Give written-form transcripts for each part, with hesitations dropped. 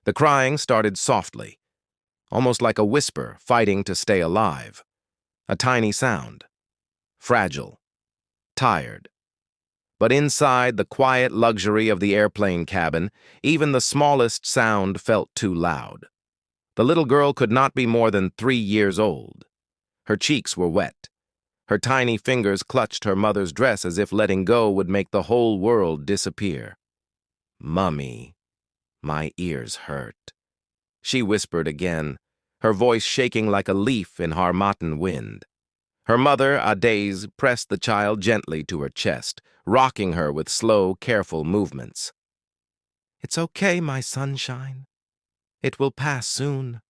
The crying started softly, almost like a whisper fighting to stay alive. A tiny sound. Fragile. Tired. But inside the quiet luxury of the airplane cabin, even the smallest sound felt too loud. The little girl could not be more than 3 years old. Her cheeks were wet. Her tiny fingers clutched her mother's dress as if letting go would make the whole world disappear. "Mummy, my ears hurt," she whispered again, her voice shaking like a leaf in Harmattan wind. Her mother, Adaze, pressed the child gently to her chest, rocking her with slow, careful movements. "It's okay, my sunshine. It will pass soon,"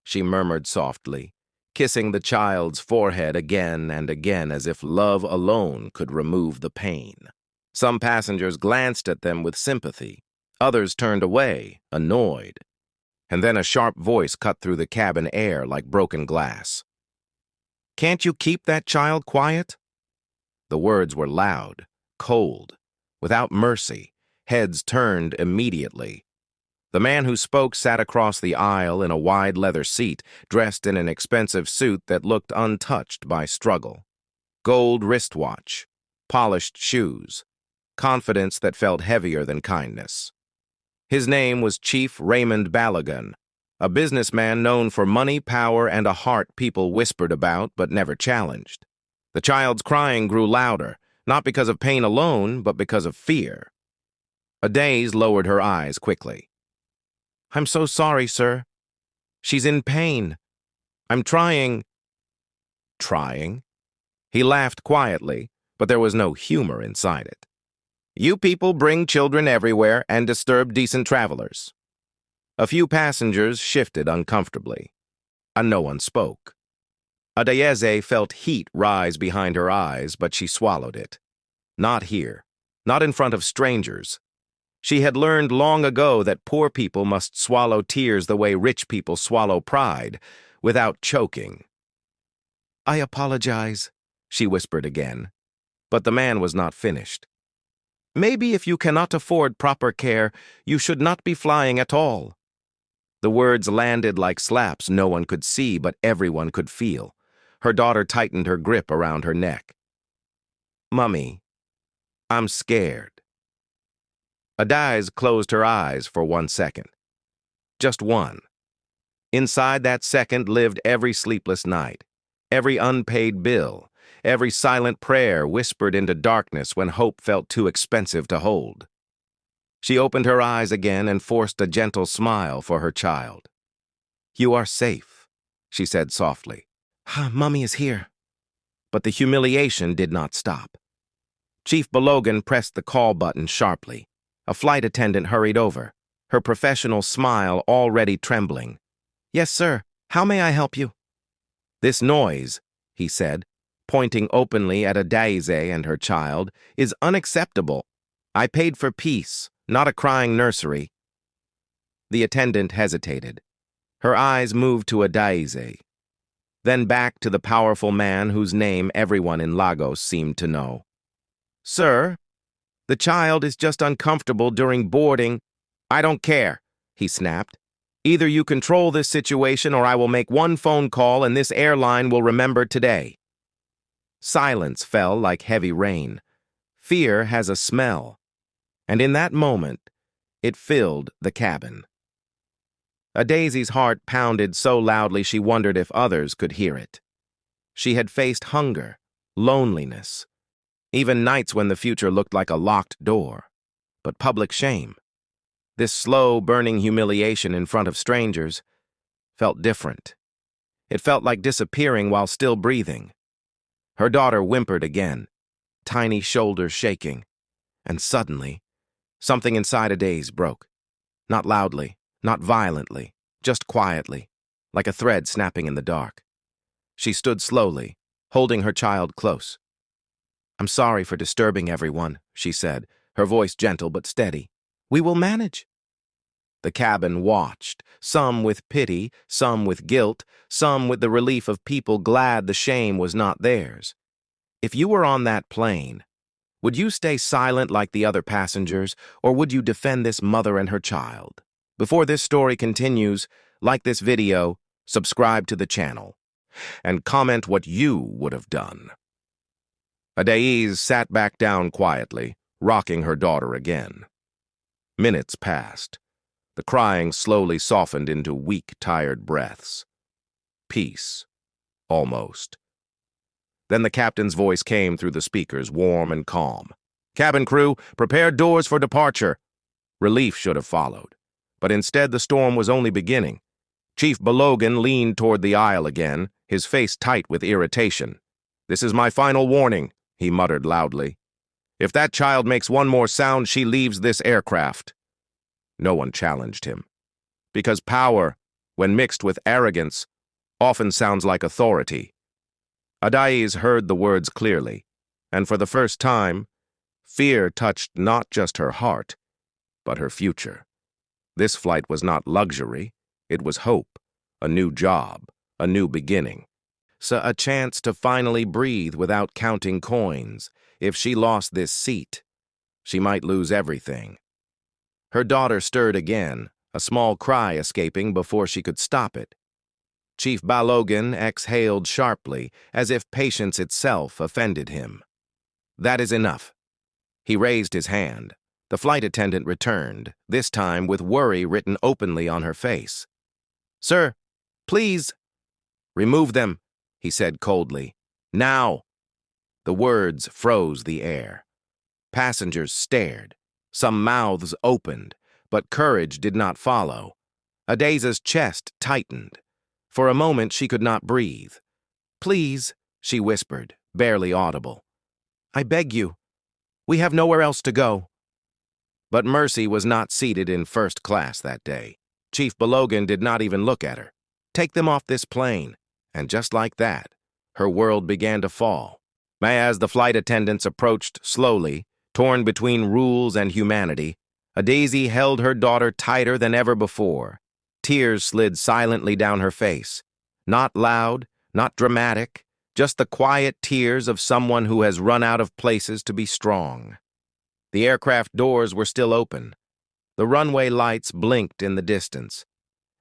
she murmured softly, kissing the child's forehead again and again as if love alone could remove the pain. Some passengers glanced at them with sympathy. Others turned away, annoyed. And then a sharp voice cut through the cabin air like broken glass. "Can't you keep that child quiet?" The words were loud, cold, without mercy, heads turned immediately. The man who spoke sat across the aisle in a wide leather seat, dressed in an expensive suit that looked untouched by struggle. Gold wristwatch, polished shoes, confidence that felt heavier than kindness. His name was Chief Raymond Balogun, a businessman known for money, power, and a heart people whispered about but never challenged. The child's crying grew louder, not because of pain alone, but because of fear. Adaze lowered her eyes quickly. "I'm so sorry, sir. She's in pain. I'm trying." "Trying?" He laughed quietly, but there was no humor inside it. "You people bring children everywhere and disturb decent travelers." A few passengers shifted uncomfortably, and no one spoke. Adaeze felt heat rise behind her eyes, but she swallowed it. Not here, not in front of strangers. She had learned long ago that poor people must swallow tears the way rich people swallow pride, without choking. "I apologize," she whispered again. But the man was not finished. "Maybe if you cannot afford proper care, you should not be flying at all." The words landed like slaps no one could see, but everyone could feel. Her daughter tightened her grip around her neck. "Mummy, I'm scared." Adaze closed her eyes for 1 second. Just one. Inside that second lived every sleepless night, every unpaid bill, every silent prayer whispered into darkness when hope felt too expensive to hold. She opened her eyes again and forced a gentle smile for her child. "You are safe," she said softly. "Mummy is here." But the humiliation did not stop. Chief Balogun pressed the call button sharply. A flight attendant hurried over, her professional smile already trembling. "Yes, sir. How may I help you?" "This noise," he said, pointing openly at Adaeze and her child, "is unacceptable. I paid for peace, not a crying nursery." The attendant hesitated. Her eyes moved to Adaeze, then back to the powerful man whose name everyone in Lagos seemed to know. "Sir, the child is just uncomfortable during boarding." "I don't care," he snapped. "Either you control this situation or I will make one phone call and this airline will remember today." Silence fell like heavy rain. Fear has a smell, and in that moment, it filled the cabin. Adaze's heart pounded so loudly she wondered if others could hear it. She had faced hunger, loneliness, even nights when the future looked like a locked door. But public shame, this slow, burning humiliation in front of strangers, felt different. It felt like disappearing while still breathing. Her daughter whimpered again, tiny shoulders shaking, and suddenly, something inside Adaze broke. Not loudly, not violently, just quietly, like a thread snapping in the dark. She stood slowly, holding her child close. "I'm sorry for disturbing everyone," she said, her voice gentle but steady. "We will manage." The cabin watched, some with pity, some with guilt, some with the relief of people glad the shame was not theirs. If you were on that plane, would you stay silent like the other passengers, or would you defend this mother and her child? Before this story continues, like this video, subscribe to the channel, and comment what you would have done. Adaize sat back down quietly, rocking her daughter again. Minutes passed. The crying slowly softened into weak, tired breaths. Peace. Almost. Then the captain's voice came through the speakers, warm and calm. "Cabin crew, prepare doors for departure." Relief should have followed. But instead the storm was only beginning. Chief Balogan leaned toward the aisle again, his face tight with irritation. "This is my final warning," he muttered loudly. "If that child makes one more sound, she leaves this aircraft." No one challenged him. Because power, when mixed with arrogance, often sounds like authority. Adaize heard the words clearly, and for the first time, fear touched not just her heart, but her future. This flight was not luxury, it was hope, a new job, a new beginning. So a chance to finally breathe without counting coins. If she lost this seat, she might lose everything. Her daughter stirred again, a small cry escaping before she could stop it. Chief Balogan exhaled sharply, as if patience itself offended him. "That is enough." He raised his hand. The flight attendant returned, this time with worry written openly on her face. "Sir, please." "Remove them," he said coldly. "Now." The words froze the air. Passengers stared. Some mouths opened, but courage did not follow. Adaize's chest tightened. For a moment she could not breathe. "Please," she whispered, barely audible. "I beg you. We have nowhere else to go." But Mercy was not seated in first class that day. Chief Balogan did not even look at her. "Take them off this plane." And just like that, her world began to fall. As the flight attendants approached slowly, torn between rules and humanity, Adaize held her daughter tighter than ever before. Tears slid silently down her face. Not loud, not dramatic, just the quiet tears of someone who has run out of places to be strong. The aircraft doors were still open. The runway lights blinked in the distance.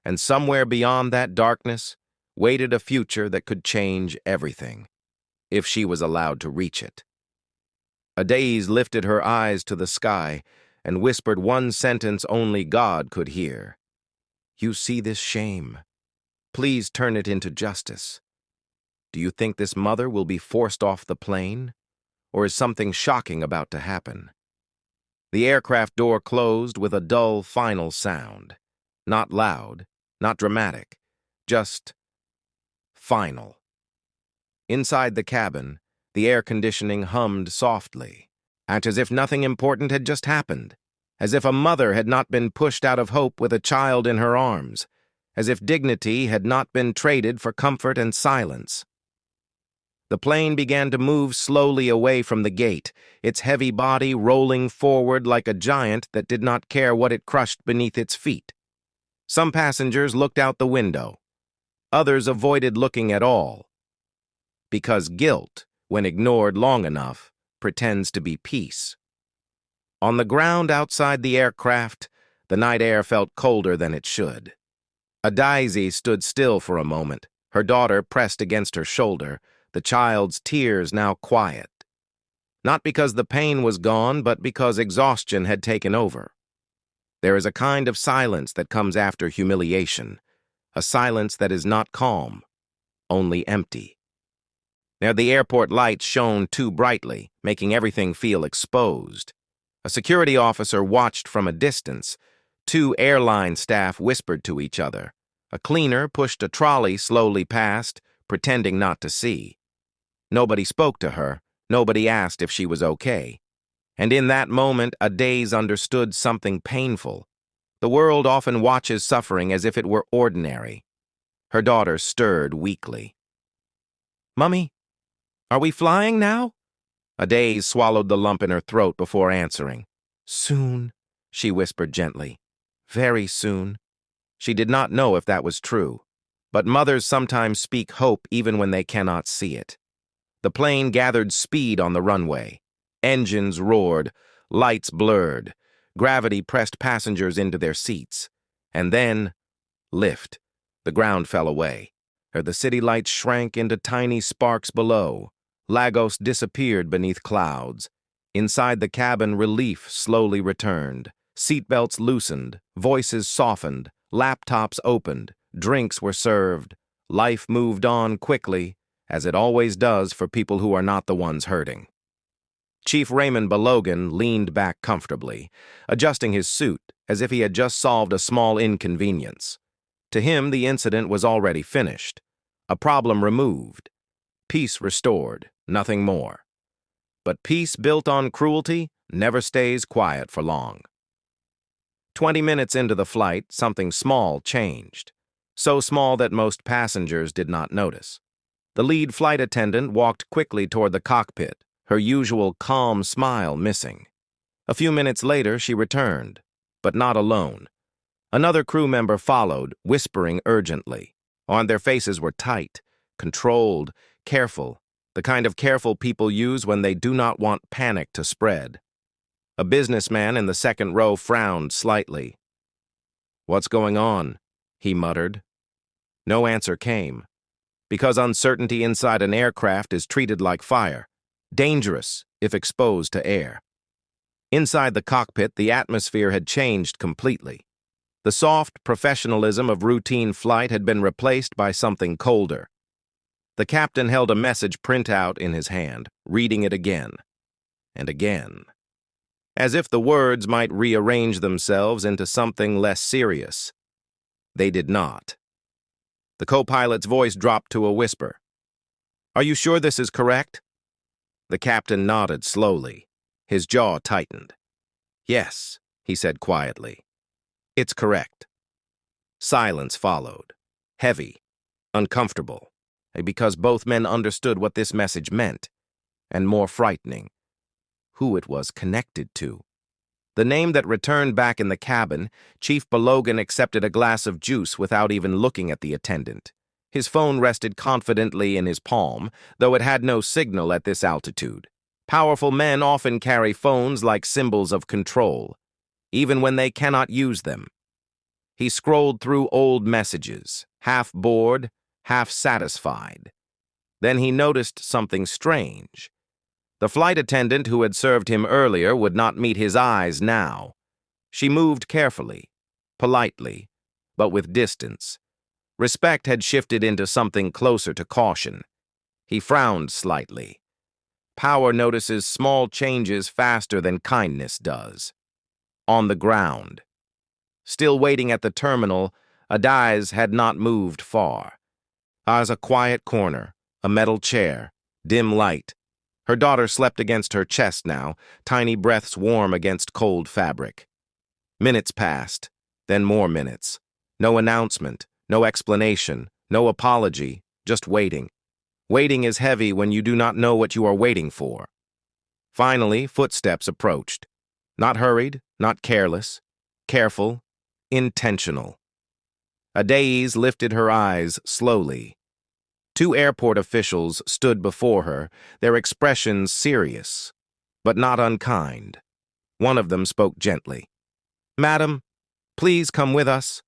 And somewhere beyond that darkness waited a future that could change everything, if she was allowed to reach it. Adaize lifted her eyes to the sky and whispered one sentence only God could hear. "You see this shame. Please turn it into justice. Do you think this mother will be forced off the plane? Or is something shocking about to happen?" The aircraft door closed with a dull, final sound. Not loud, not dramatic, just final. Inside the cabin, the air conditioning hummed softly, and as if nothing important had just happened, as if a mother had not been pushed out of hope with a child in her arms, as if dignity had not been traded for comfort and silence. The plane began to move slowly away from the gate, its heavy body rolling forward like a giant that did not care what it crushed beneath its feet. Some passengers looked out the window. Others avoided looking at all. Because guilt, when ignored long enough, pretends to be peace. On the ground outside the aircraft, the night air felt colder than it should. Adaize stood still for a moment, her daughter pressed against her shoulder, the child's tears now quiet. Not because the pain was gone, but because exhaustion had taken over. There is a kind of silence that comes after humiliation, a silence that is not calm, only empty. Now the airport lights shone too brightly, making everything feel exposed. A security officer watched from a distance. Two airline staff whispered to each other. A cleaner pushed a trolley slowly past, pretending not to see. Nobody spoke to her, nobody asked if she was okay. And in that moment, Adaize understood something painful. The world often watches suffering as if it were ordinary. Her daughter stirred weakly. "Mummy, are we flying now?" Adaize swallowed the lump in her throat before answering. "Soon," she whispered gently. "Very soon." She did not know if that was true, but mothers sometimes speak hope even when they cannot see it. The plane gathered speed on the runway. Engines roared, lights blurred. Gravity pressed passengers into their seats. And then, lift. The ground fell away. The city lights shrank into tiny sparks below. Lagos disappeared beneath clouds. Inside the cabin, relief slowly returned. Seatbelts loosened, voices softened, laptops opened, drinks were served. Life moved on quickly, as it always does for people who are not the ones hurting. Chief Raymond Balogan leaned back comfortably, adjusting his suit as if he had just solved a small inconvenience. To him, the incident was already finished. A problem removed. Peace restored, nothing more. But peace built on cruelty never stays quiet for long. 20 minutes into the flight, something small changed. So small that most passengers did not notice. The lead flight attendant walked quickly toward the cockpit, her usual calm smile missing. A few minutes later, she returned, but not alone. Another crew member followed, whispering urgently. On their faces were tight, controlled, careful, the kind of careful people use when they do not want panic to spread. A businessman in the second row frowned slightly. "What's going on?" he muttered. No answer came, because uncertainty inside an aircraft is treated like fire, dangerous if exposed to air. Inside the cockpit, the atmosphere had changed completely. The soft professionalism of routine flight had been replaced by something colder. The captain held a message printout in his hand, reading it again and again, as if the words might rearrange themselves into something less serious. They did not. The co-pilot's voice dropped to a whisper. "Are you sure this is correct?" The captain nodded slowly. His jaw tightened. "Yes," he said quietly. "It's correct." Silence followed, heavy, uncomfortable, because both men understood what this message meant, and more frightening, who it was connected to. The name that returned back in the cabin, Chief Balogan accepted a glass of juice without even looking at the attendant. His phone rested confidently in his palm, though it had no signal at this altitude. Powerful men often carry phones like symbols of control, even when they cannot use them. He scrolled through old messages, half bored, half satisfied. Then he noticed something strange. The flight attendant who had served him earlier would not meet his eyes now. She moved carefully, politely, but with distance. Respect had shifted into something closer to caution. He frowned slightly. Power notices small changes faster than kindness does. On the ground. Still waiting at the terminal, Adaiz had not moved far. As a quiet corner, a metal chair, dim light. Her daughter slept against her chest now, tiny breaths warm against cold fabric. Minutes passed, then more minutes. No announcement, no explanation, no apology, just waiting. Waiting is heavy when you do not know what you are waiting for. Finally, footsteps approached. Not hurried, not careless. Careful, intentional. Adaiz lifted her eyes slowly. Two airport officials stood before her, their expressions serious, but not unkind. One of them spoke gently. "Madam, please come with us."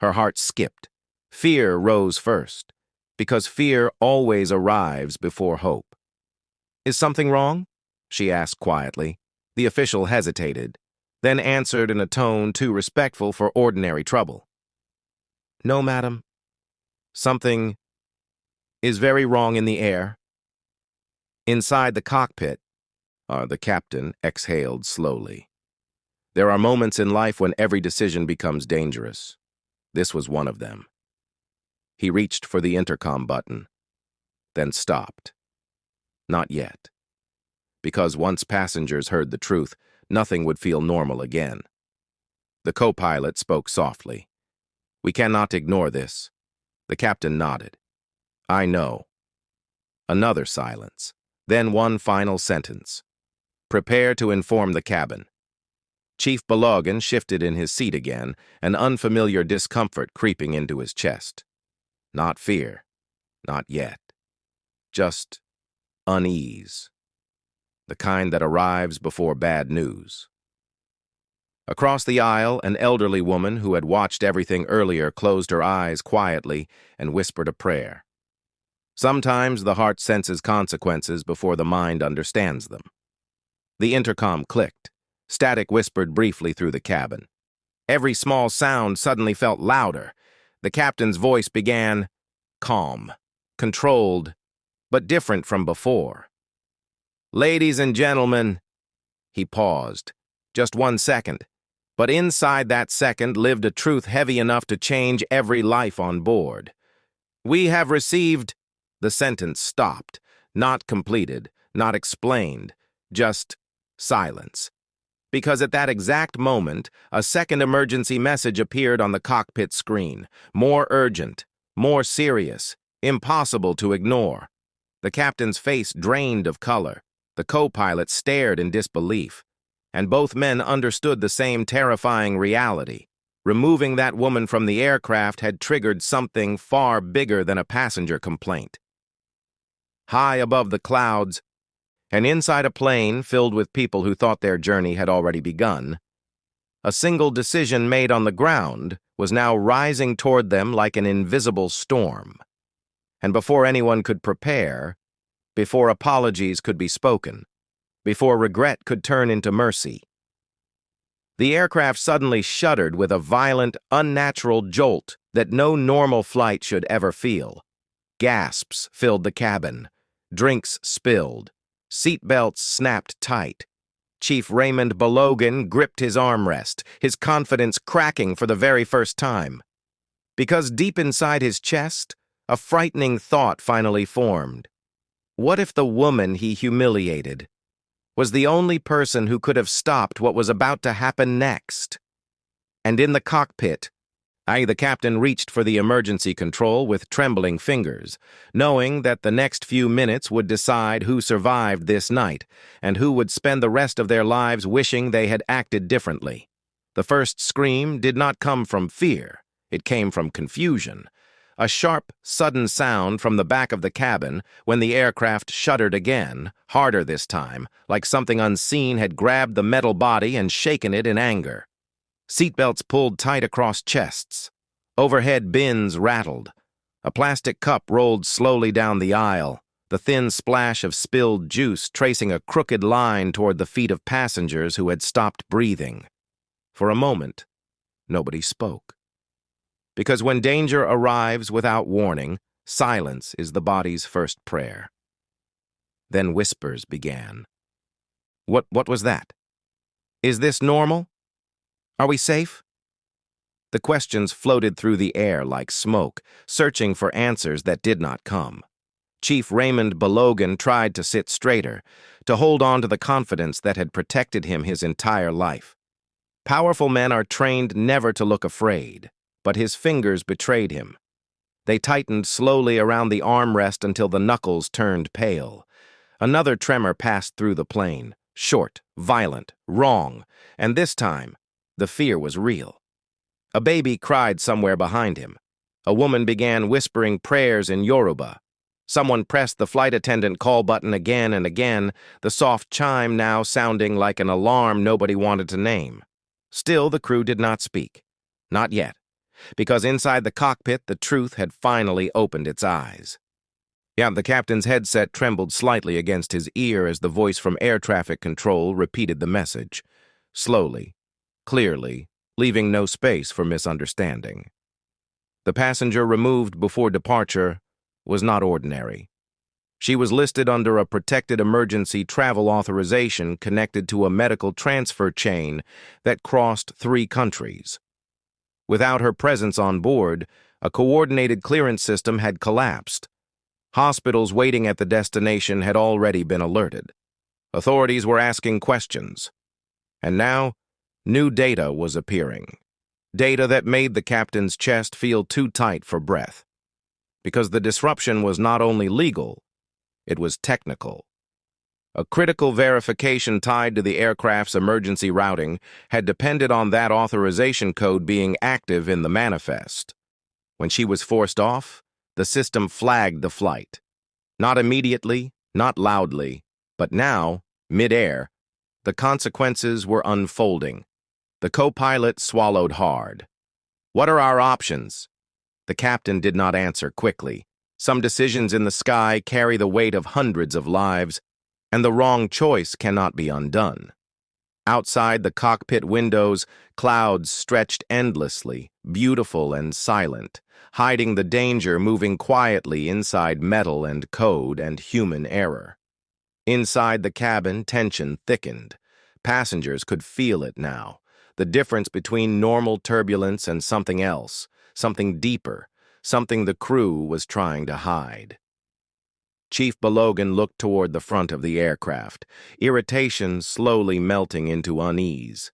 Her heart skipped. Fear rose first, because fear always arrives before hope. "Is something wrong?" she asked quietly. The official hesitated, then answered in a tone too respectful for ordinary trouble. "No, madam. Something is very wrong in the air." Inside the cockpit, the captain exhaled slowly. There are moments in life when every decision becomes dangerous. This was one of them. He reached for the intercom button, then stopped. Not yet. Because once passengers heard the truth, nothing would feel normal again. The co-pilot spoke softly. "We cannot ignore this." The captain nodded. "I know." Another silence. Then one final sentence. "Prepare to inform the cabin." Chief Balogan shifted in his seat again, an unfamiliar discomfort creeping into his chest. Not fear. Not yet. Just unease. The kind that arrives before bad news. Across the aisle, an elderly woman who had watched everything earlier closed her eyes quietly and whispered a prayer. Sometimes the heart senses consequences before the mind understands them. The intercom clicked. Static whispered briefly through the cabin. Every small sound suddenly felt louder. The captain's voice began, calm, controlled, but different from before. "Ladies and gentlemen," he paused. Just 1 second. But inside that second lived a truth heavy enough to change every life on board. "We have received—" The sentence stopped, not completed, not explained, just silence. Because at that exact moment, a second emergency message appeared on the cockpit screen, more urgent, more serious, impossible to ignore. The captain's face drained of color. The co-pilot stared in disbelief. And both men understood the same terrifying reality. Removing that woman from the aircraft had triggered something far bigger than a passenger complaint. High above the clouds, and inside a plane filled with people who thought their journey had already begun, a single decision made on the ground was now rising toward them like an invisible storm. And before anyone could prepare, before apologies could be spoken, before regret could turn into mercy, the aircraft suddenly shuddered with a violent, unnatural jolt that no normal flight should ever feel. Gasps filled the cabin. Drinks spilled. Seatbelts snapped tight. Chief Raymond Balogan gripped his armrest, his confidence cracking for the very first time. Because deep inside his chest, a frightening thought finally formed. What if the woman he humiliated was the only person who could have stopped what was about to happen next? And in the cockpit, the captain reached for the emergency control with trembling fingers, knowing that the next few minutes would decide who survived this night and who would spend the rest of their lives wishing they had acted differently. The first scream did not come from fear. It came from confusion. A sharp, sudden sound from the back of the cabin when the aircraft shuddered again, harder this time, like something unseen had grabbed the metal body and shaken it in anger. Seatbelts pulled tight across chests. Overhead bins rattled. A plastic cup rolled slowly down the aisle, the thin splash of spilled juice tracing a crooked line toward the feet of passengers who had stopped breathing. For a moment, nobody spoke. Because when danger arrives without warning, silence is the body's first prayer. Then whispers began. What was that? Is this normal? Are we safe? The questions floated through the air like smoke, searching for answers that did not come. Chief Raymond Balogan tried to sit straighter, to hold on to the confidence that had protected him his entire life. Powerful men are trained never to look afraid, but his fingers betrayed him. They tightened slowly around the armrest until the knuckles turned pale. Another tremor passed through the plane, short, violent, wrong, and this time, the fear was real. A baby cried somewhere behind him. A woman began whispering prayers in Yoruba. Someone pressed the flight attendant call button again and again, the soft chime now sounding like an alarm nobody wanted to name. Still, the crew did not speak. Not yet, because inside the cockpit, the truth had finally opened its eyes. The captain's headset trembled slightly against his ear as the voice from air traffic control repeated the message, slowly, clearly, leaving no space for misunderstanding. The passenger removed before departure was not ordinary. She was listed under a protected emergency travel authorization connected to a medical transfer chain that crossed 3 countries. Without her presence on board, a coordinated clearance system had collapsed. Hospitals waiting at the destination had already been alerted. Authorities were asking questions. And now, new data was appearing. Data that made the captain's chest feel too tight for breath. Because the disruption was not only legal, it was technical. A critical verification tied to the aircraft's emergency routing had depended on that authorization code being active in the manifest. When she was forced off, the system flagged the flight. Not immediately, not loudly, but now, mid-air, the consequences were unfolding. The co-pilot swallowed hard. "What are our options?" The captain did not answer quickly. Some decisions in the sky carry the weight of hundreds of lives, and the wrong choice cannot be undone. Outside the cockpit windows, clouds stretched endlessly, beautiful and silent, hiding the danger moving quietly inside metal and code and human error. Inside the cabin, tension thickened. Passengers could feel it now, the difference between normal turbulence and something else, something deeper, something the crew was trying to hide. Chief Balogan looked toward the front of the aircraft, irritation slowly melting into unease.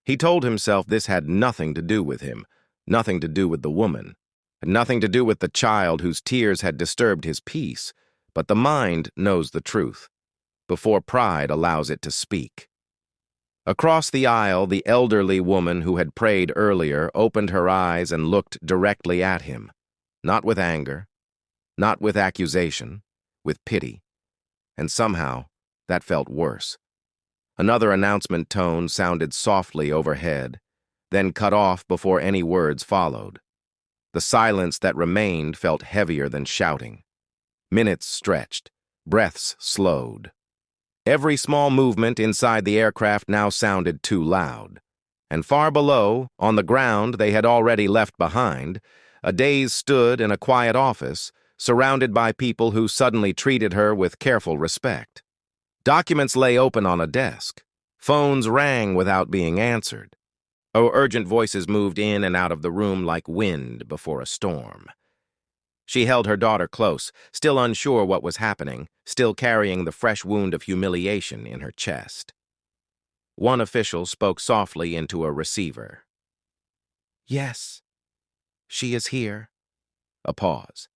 He told himself this had nothing to do with him, nothing to do with the woman, nothing to do with the child whose tears had disturbed his peace, but the mind knows the truth, before pride allows it to speak. Across the aisle, the elderly woman who had prayed earlier opened her eyes and looked directly at him, not with anger, not with accusation, with pity, and somehow that felt worse. Another announcement tone sounded softly overhead, then cut off before any words followed. The silence that remained felt heavier than shouting. Minutes stretched, breaths slowed. Every small movement inside the aircraft now sounded too loud. And far below, on the ground they had already left behind, a daze stood in a quiet office, surrounded by people who suddenly treated her with careful respect. Documents lay open on a desk. Phones rang without being answered. Urgent voices moved in and out of the room like wind before a storm. She held her daughter close, still unsure what was happening, still carrying the fresh wound of humiliation in her chest. One official spoke softly into a receiver. "Yes, she is here." A pause.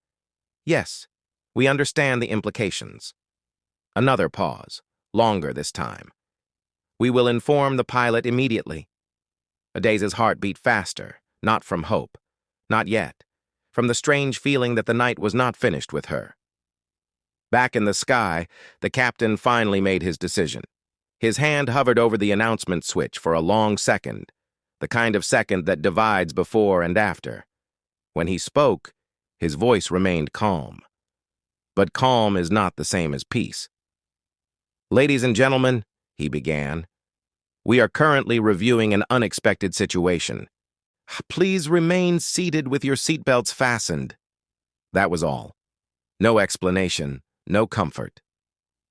"Yes, we understand the implications." Another pause, longer this time. "We will inform the pilot immediately." Adai's heart beat faster, not from hope, not yet, from the strange feeling that the night was not finished with her. Back in the sky, the captain finally made his decision. His hand hovered over the announcement switch for a long second, the kind of second that divides before and after. When he spoke, his voice remained calm. But calm is not the same as peace. "Ladies and gentlemen," he began, "we are currently reviewing an unexpected situation. Please remain seated with your seatbelts fastened." That was all. No explanation, no comfort.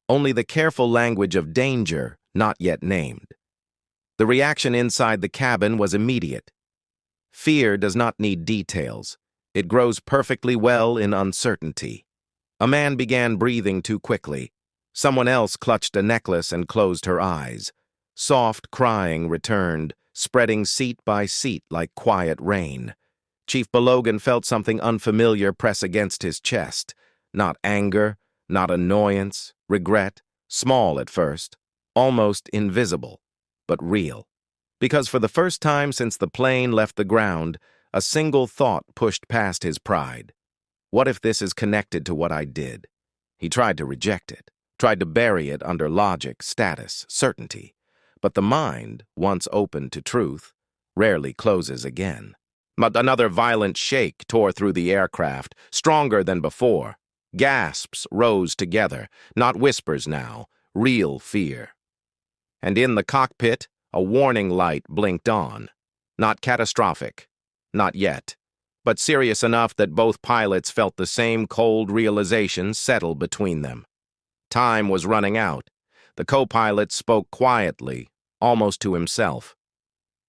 Only the careful language of danger not yet named. The reaction inside the cabin was immediate. Fear does not need details. It grows perfectly well in uncertainty. A man began breathing too quickly. Someone else clutched a necklace and closed her eyes. Soft crying returned, spreading seat by seat like quiet rain. Chief Balogan felt something unfamiliar press against his chest. Not anger, not annoyance, regret, small at first, almost invisible, but real. Because for the first time since the plane left the ground, a single thought pushed past his pride. What if this is connected to what I did? He tried to reject it, tried to bury it under logic, status, certainty. But the mind, once open to truth, rarely closes again. But another violent shake tore through the aircraft, stronger than before. Gasps rose together, not whispers now, real fear. And in the cockpit, a warning light blinked on. Not catastrophic, not yet, but serious enough that both pilots felt the same cold realization settle between them. Time was running out. The co-pilot spoke quietly, almost to himself.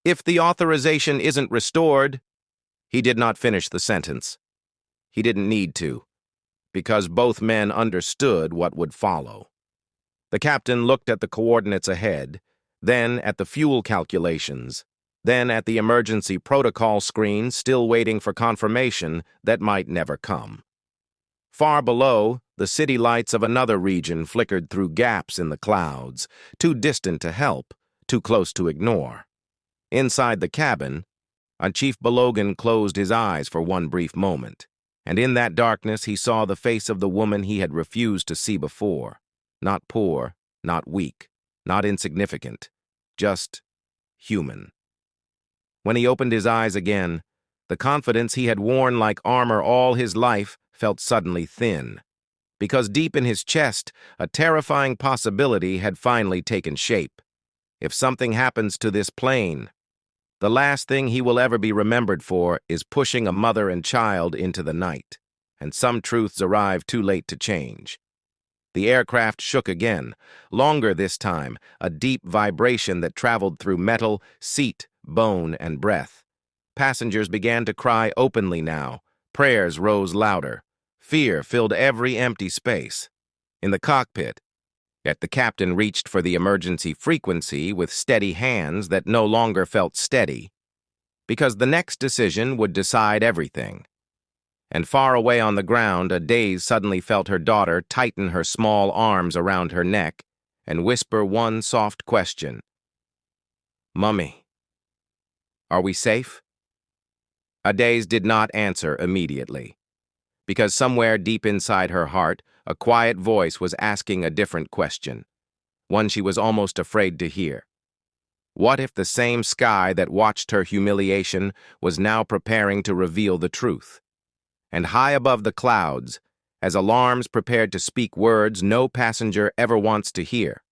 "If the authorization isn't restored..." He did not finish the sentence. He didn't need to, because both men understood what would follow. The captain looked at the coordinates ahead, then at the fuel calculations, then at the emergency protocol screen, still waiting for confirmation that might never come. Far below, the city lights of another region flickered through gaps in the clouds, too distant to help, too close to ignore. Inside the cabin, Chief Balogan closed his eyes for one brief moment, and in that darkness he saw the face of the woman he had refused to see before. Not poor, not weak, not insignificant, just human. When he opened his eyes again, the confidence he had worn like armor all his life felt suddenly thin, because deep in his chest, a terrifying possibility had finally taken shape. If something happens to this plane, the last thing he will ever be remembered for is pushing a mother and child into the night, and some truths arrive too late to change. The aircraft shook again, longer this time, a deep vibration that traveled through metal, seat, bone, and breath. Passengers began to cry openly now. Prayers rose louder. Fear filled every empty space. In the cockpit, yet the captain reached for the emergency frequency with steady hands that no longer felt steady, because the next decision would decide everything. And far away on the ground, a daze suddenly felt her daughter tighten her small arms around her neck and whisper one soft question. "Mummy, are we safe?" Adaze did not answer immediately, because somewhere deep inside her heart, a quiet voice was asking a different question, one she was almost afraid to hear. What if the same sky that watched her humiliation was now preparing to reveal the truth? And high above the clouds, as alarms prepared to speak words no passenger ever wants to hear,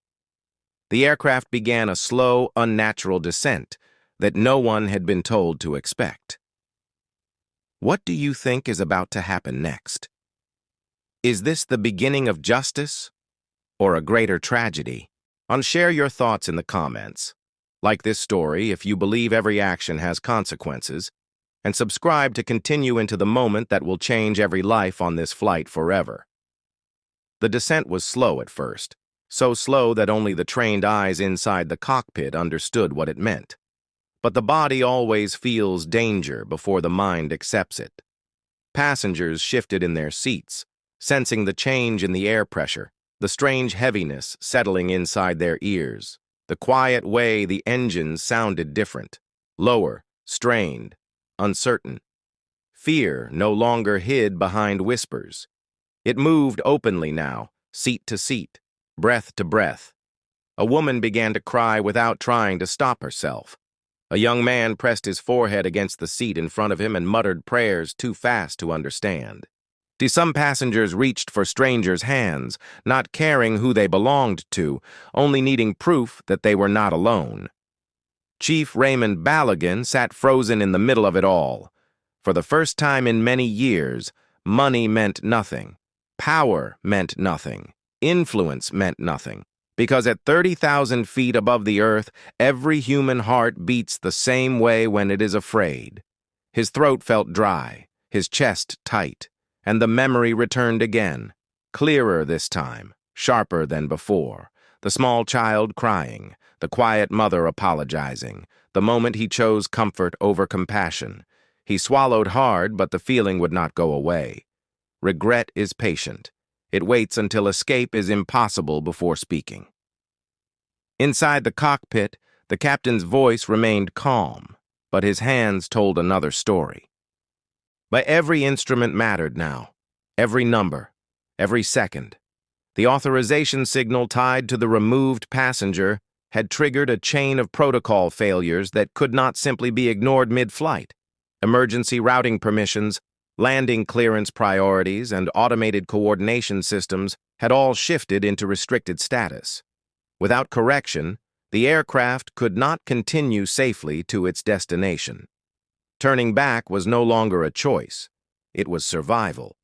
the aircraft began a slow, unnatural descent that no one had been told to expect. What do you think is about to happen next? Is this the beginning of justice or a greater tragedy? Share your thoughts in the comments. Like this story if you believe every action has consequences, and subscribe to continue into the moment that will change every life on this flight forever. The descent was slow at first, so slow that only the trained eyes inside the cockpit understood what it meant. But the body always feels danger before the mind accepts it. Passengers shifted in their seats, sensing the change in the air pressure, the strange heaviness settling inside their ears, the quiet way the engines sounded different, lower, strained, uncertain. Fear no longer hid behind whispers. It moved openly now, seat to seat, breath to breath. A woman began to cry without trying to stop herself. A young man pressed his forehead against the seat in front of him and muttered prayers too fast to understand. Some passengers reached for strangers' hands, not caring who they belonged to, only needing proof that they were not alone. Chief Raymond Balogun sat frozen in the middle of it all. For the first time in many years, money meant nothing. Power meant nothing. Influence meant nothing. Because at 30,000 feet above the earth, every human heart beats the same way when it is afraid. His throat felt dry, his chest tight, and the memory returned again, clearer this time, sharper than before. The small child crying, the quiet mother apologizing, the moment he chose comfort over compassion. He swallowed hard, but the feeling would not go away. Regret is patient. It waits until escape is impossible before speaking. Inside the cockpit, the captain's voice remained calm, but his hands told another story. But every instrument mattered now, every number, every second. The authorization signal tied to the removed passenger had triggered a chain of protocol failures that could not simply be ignored mid-flight. Emergency routing permissions, landing clearance priorities, and automated coordination systems had all shifted into restricted status. Without correction, the aircraft could not continue safely to its destination. Turning back was no longer a choice. It was survival.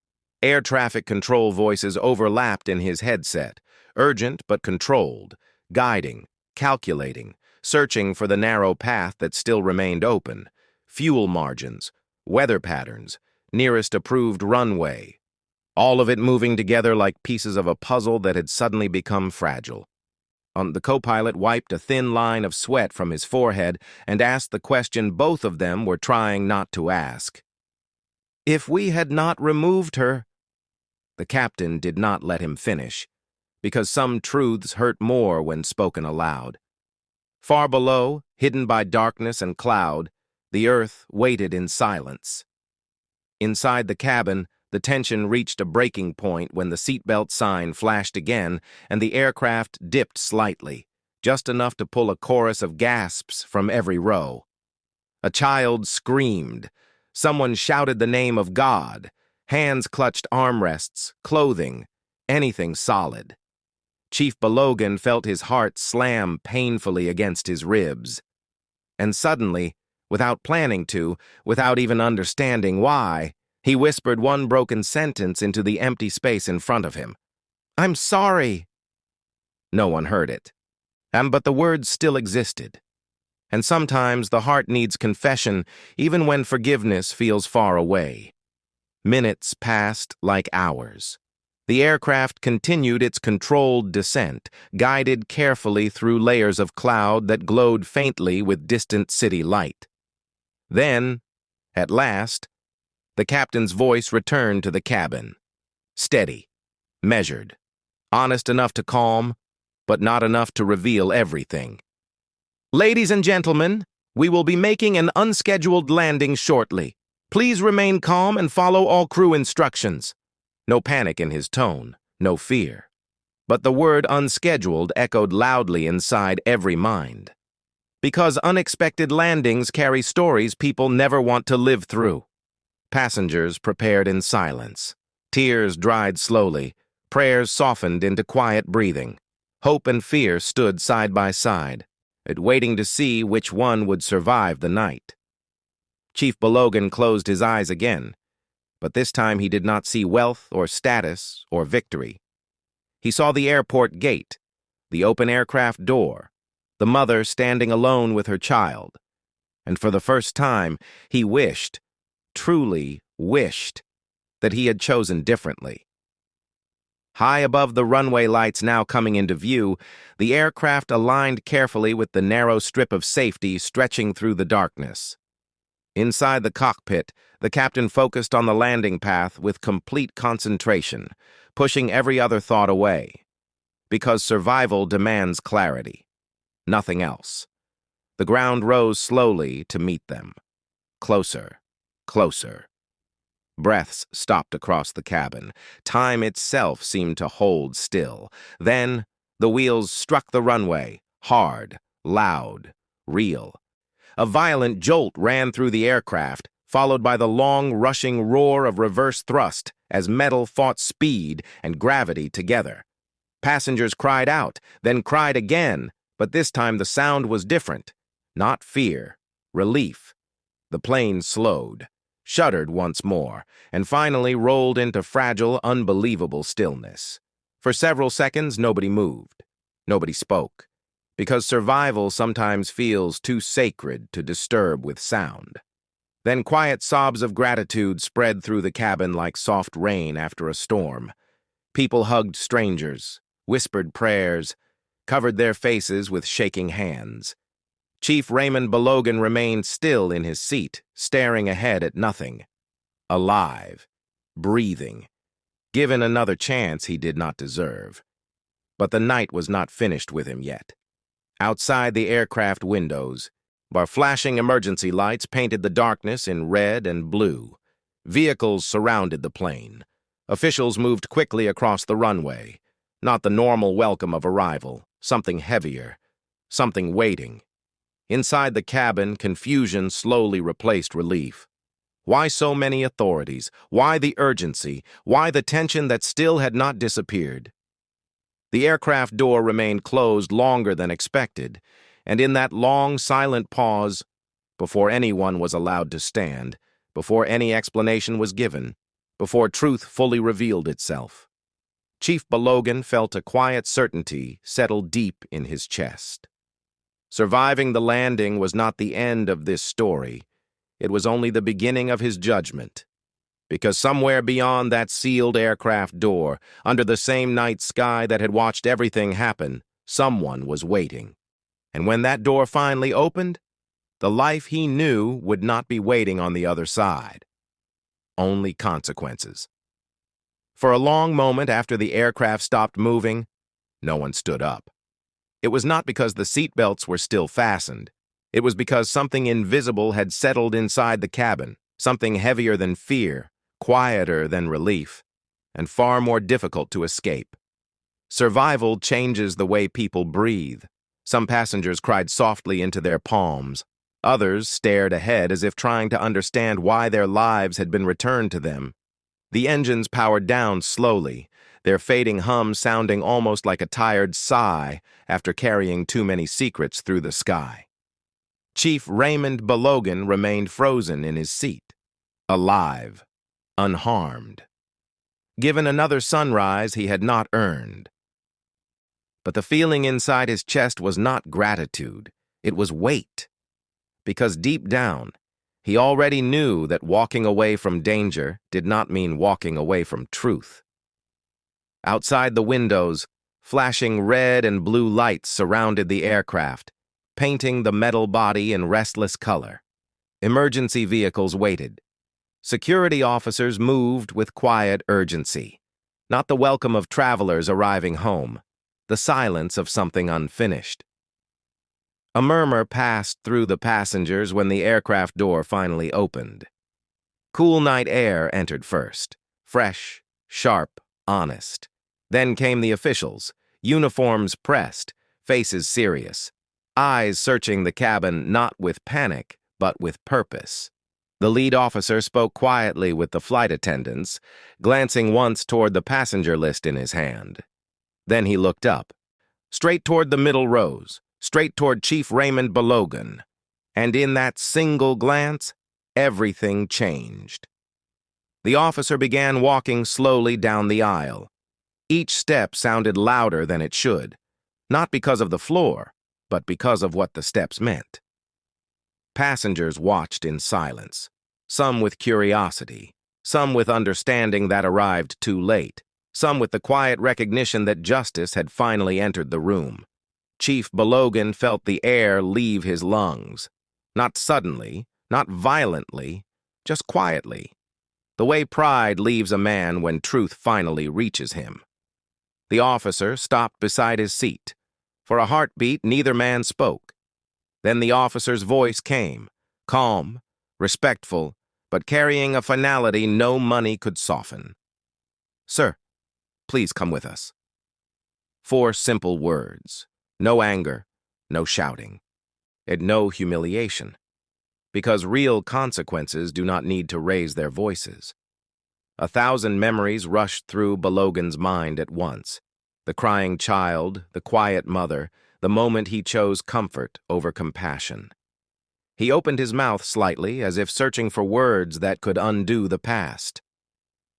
Air traffic control voices overlapped in his headset, urgent but controlled, guiding, calculating, searching for the narrow path that still remained open, fuel margins, weather patterns, nearest approved runway, all of it moving together like pieces of a puzzle that had suddenly become fragile. The co-pilot wiped a thin line of sweat from his forehead and asked the question both of them were trying not to ask. "If we had not removed her..." The captain did not let him finish, because some truths hurt more when spoken aloud. Far below, hidden by darkness and cloud, the earth waited in silence. Inside the cabin, the tension reached a breaking point when the seatbelt sign flashed again and the aircraft dipped slightly, just enough to pull a chorus of gasps from every row. A child screamed. Someone shouted the name of God. Hands clutched armrests, clothing, anything solid. Chief Balogan felt his heart slam painfully against his ribs. And suddenly, without planning to, without even understanding why, he whispered one broken sentence into the empty space in front of him. "I'm sorry." No one heard it. But the words still existed. And sometimes the heart needs confession even when forgiveness feels far away. Minutes passed like hours. The aircraft continued its controlled descent, guided carefully through layers of cloud that glowed faintly with distant city light. Then, at last, the captain's voice returned to the cabin. Steady, measured, honest enough to calm, but not enough to reveal everything. "Ladies and gentlemen, we will be making an unscheduled landing shortly. Please remain calm and follow all crew instructions." No panic in his tone, no fear. But the word unscheduled echoed loudly inside every mind. Because unexpected landings carry stories people never want to live through. Passengers prepared in silence. Tears dried slowly. Prayers softened into quiet breathing. Hope and fear stood side by side, waiting to see which one would survive the night. Chief Balogan closed his eyes again, but this time he did not see wealth or status or victory. He saw the airport gate, the open aircraft door, the mother standing alone with her child, and for the first time he wished, truly wished, that he had chosen differently. High above the runway lights now coming into view, the aircraft aligned carefully with the narrow strip of safety stretching through the darkness. Inside the cockpit, the captain focused on the landing path with complete concentration, pushing every other thought away. Because survival demands clarity. Nothing else. The ground rose slowly to meet them. Closer, closer. Breaths stopped across the cabin. Time itself seemed to hold still. Then, the wheels struck the runway, hard, loud, real. A violent jolt ran through the aircraft, followed by the long, rushing roar of reverse thrust as metal fought speed and gravity together. Passengers cried out, then cried again, but this time the sound was different. Not fear, relief. The plane slowed, shuddered once more, and finally rolled into fragile, unbelievable stillness. For several seconds, nobody moved. Nobody spoke. Because survival sometimes feels too sacred to disturb with sound. Then quiet sobs of gratitude spread through the cabin like soft rain after a storm. People hugged strangers, whispered prayers, covered their faces with shaking hands. Chief Raymond Balogan remained still in his seat, staring ahead at nothing. Alive, breathing, given another chance he did not deserve. But the night was not finished with him yet. Outside the aircraft windows, bar flashing emergency lights painted the darkness in red and blue. Vehicles surrounded the plane. Officials moved quickly across the runway. Not the normal welcome of arrival, something heavier, something waiting. Inside the cabin, confusion slowly replaced relief. Why so many authorities? Why the urgency? Why the tension that still had not disappeared? The aircraft door remained closed longer than expected, and in that long, silent pause, before anyone was allowed to stand, before any explanation was given, before truth fully revealed itself, Chief Balogan felt a quiet certainty settle deep in his chest. Surviving the landing was not the end of this story. It was only the beginning of his judgment. Because somewhere beyond that sealed aircraft door, under the same night sky that had watched everything happen, someone was waiting. And when that door finally opened, the life he knew would not be waiting on the other side. Only consequences. For a long moment after the aircraft stopped moving, no one stood up. It was not because the seatbelts were still fastened. It was because something invisible had settled inside the cabin, something heavier than fear, quieter than relief, and far more difficult to escape. Survival changes the way people breathe. Some passengers cried softly into their palms. Others stared ahead as if trying to understand why their lives had been returned to them. The engines powered down slowly, their fading hum sounding almost like a tired sigh after carrying too many secrets through the sky. Chief Raymond Balogan remained frozen in his seat, alive, unharmed. Given another sunrise he had not earned. But the feeling inside his chest was not gratitude, it was weight. Because deep down, he already knew that walking away from danger did not mean walking away from truth. Outside the windows, flashing red and blue lights surrounded the aircraft, painting the metal body in restless color. Emergency vehicles waited. Security officers moved with quiet urgency. Not the welcome of travelers arriving home, the silence of something unfinished. A murmur passed through the passengers when the aircraft door finally opened. Cool night air entered first, fresh, sharp, honest. Then came the officials, uniforms pressed, faces serious, eyes searching the cabin not with panic, but with purpose. The lead officer spoke quietly with the flight attendants, glancing once toward the passenger list in his hand. Then he looked up, straight toward the middle rows, straight toward Chief Raymond Balogan. And in that single glance, everything changed. The officer began walking slowly down the aisle. Each step sounded louder than it should, not because of the floor, but because of what the steps meant. Passengers watched in silence, some with curiosity, some with understanding that arrived too late, some with the quiet recognition that justice had finally entered the room. Chief Balogan felt the air leave his lungs. Not suddenly, not violently, just quietly. The way pride leaves a man when truth finally reaches him. The officer stopped beside his seat. For a heartbeat, neither man spoke. Then the officer's voice came, calm, respectful, but carrying a finality no money could soften. "Sir, please come with us." 4 simple words. No anger, no shouting, and no humiliation. Because real consequences do not need to raise their voices. 1,000 memories rushed through Balogan's mind at once. The crying child, the quiet mother, the moment he chose comfort over compassion. He opened his mouth slightly, as if searching for words that could undo the past.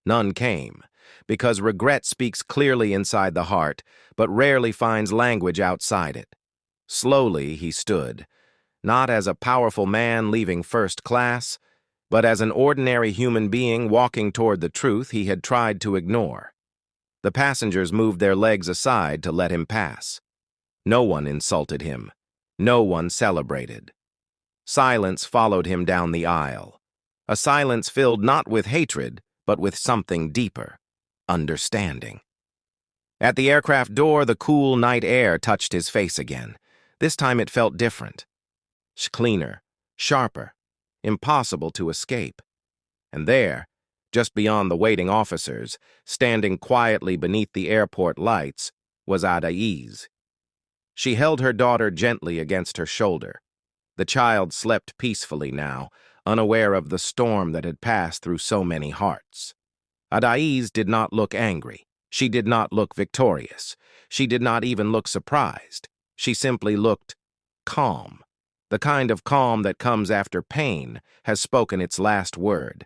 None came, because regret speaks clearly inside the heart, but rarely finds language outside it. Slowly he stood, not as a powerful man leaving first class, but as an ordinary human being walking toward the truth he had tried to ignore. The passengers moved their legs aside to let him pass. No one insulted him. No one celebrated. Silence followed him down the aisle. A silence filled not with hatred, but with something deeper. Understanding. At the aircraft door, the cool night air touched his face again. This time it felt different. Cleaner, sharper, impossible to escape. And there, just beyond the waiting officers, standing quietly beneath the airport lights, was Adaiz. She held her daughter gently against her shoulder. The child slept peacefully now, unaware of the storm that had passed through so many hearts. Adaiz did not look angry. She did not look victorious. She did not even look surprised. She simply looked calm. The kind of calm that comes after pain has spoken its last word.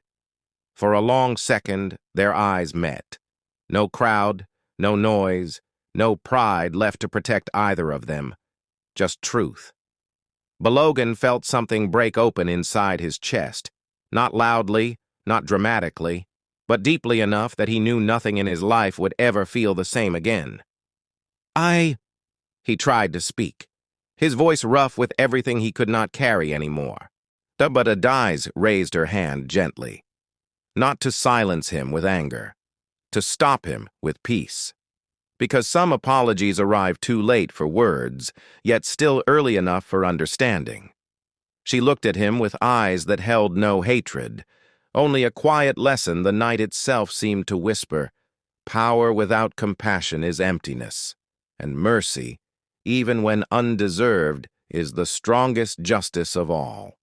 For a long second, their eyes met. No crowd, no noise, no pride left to protect either of them. Just truth. Balogan felt something break open inside his chest. Not loudly, not dramatically, but deeply enough that he knew nothing in his life would ever feel the same again. He tried to speak, his voice rough with everything he could not carry anymore. But Adaiz raised her hand gently. Not to silence him with anger, to stop him with peace. Because some apologies arrive too late for words, yet still early enough for understanding. She looked at him with eyes that held no hatred, only a quiet lesson the night itself seemed to whisper. Power without compassion is emptiness, and mercy, even when undeserved, is the strongest justice of all.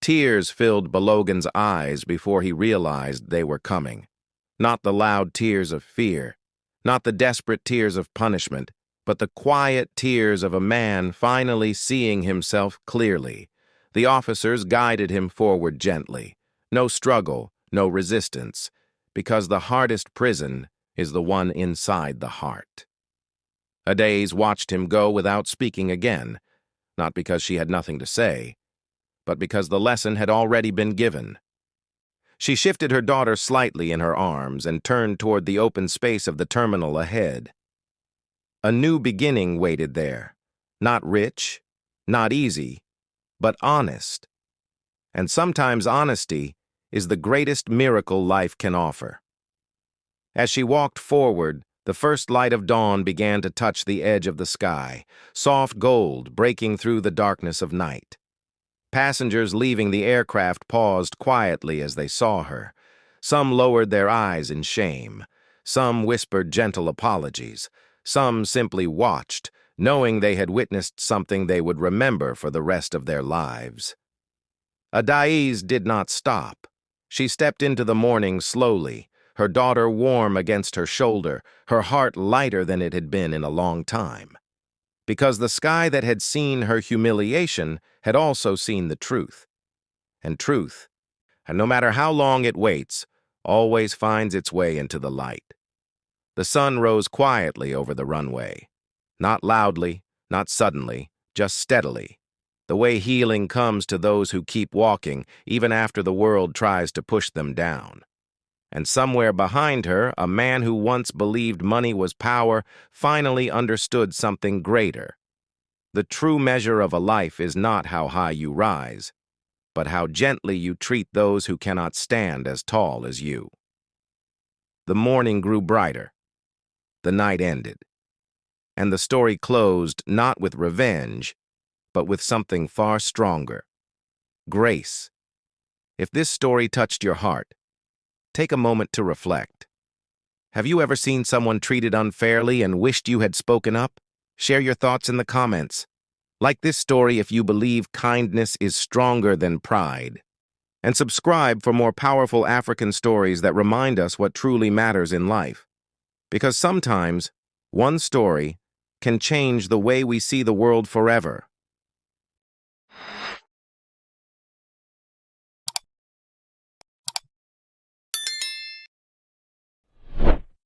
Tears filled Balogan's eyes before he realized they were coming. Not the loud tears of fear, not the desperate tears of punishment, but the quiet tears of a man finally seeing himself clearly. The officers guided him forward gently. No struggle, no resistance, because the hardest prison is the one inside the heart. Adaze watched him go without speaking again, not because she had nothing to say, but because the lesson had already been given. She shifted her daughter slightly in her arms and turned toward the open space of the terminal ahead. A new beginning waited there, not rich, not easy, but honest. And sometimes honesty is the greatest miracle life can offer. As she walked forward, the first light of dawn began to touch the edge of the sky, soft gold breaking through the darkness of night. Passengers leaving the aircraft paused quietly as they saw her. Some lowered their eyes in shame. Some whispered gentle apologies. Some simply watched, knowing they had witnessed something they would remember for the rest of their lives. Adaze did not stop. She stepped into the morning slowly, her daughter warm against her shoulder, her heart lighter than it had been in a long time. Because the sky that had seen her humiliation had also seen the truth. And truth, and no matter how long it waits, always finds its way into the light. The sun rose quietly over the runway. Not loudly, not suddenly, just steadily. The way healing comes to those who keep walking, even after the world tries to push them down. And somewhere behind her, a man who once believed money was power finally understood something greater. The true measure of a life is not how high you rise, but how gently you treat those who cannot stand as tall as you. The morning grew brighter. The night ended. And the story closed not with revenge, but with something far stronger. Grace. If this story touched your heart, take a moment to reflect. Have you ever seen someone treated unfairly and wished you had spoken up? Share your thoughts in the comments. Like this story if you believe kindness is stronger than pride. And subscribe for more powerful African stories that remind us what truly matters in life. Because sometimes, one story can change the way we see the world forever.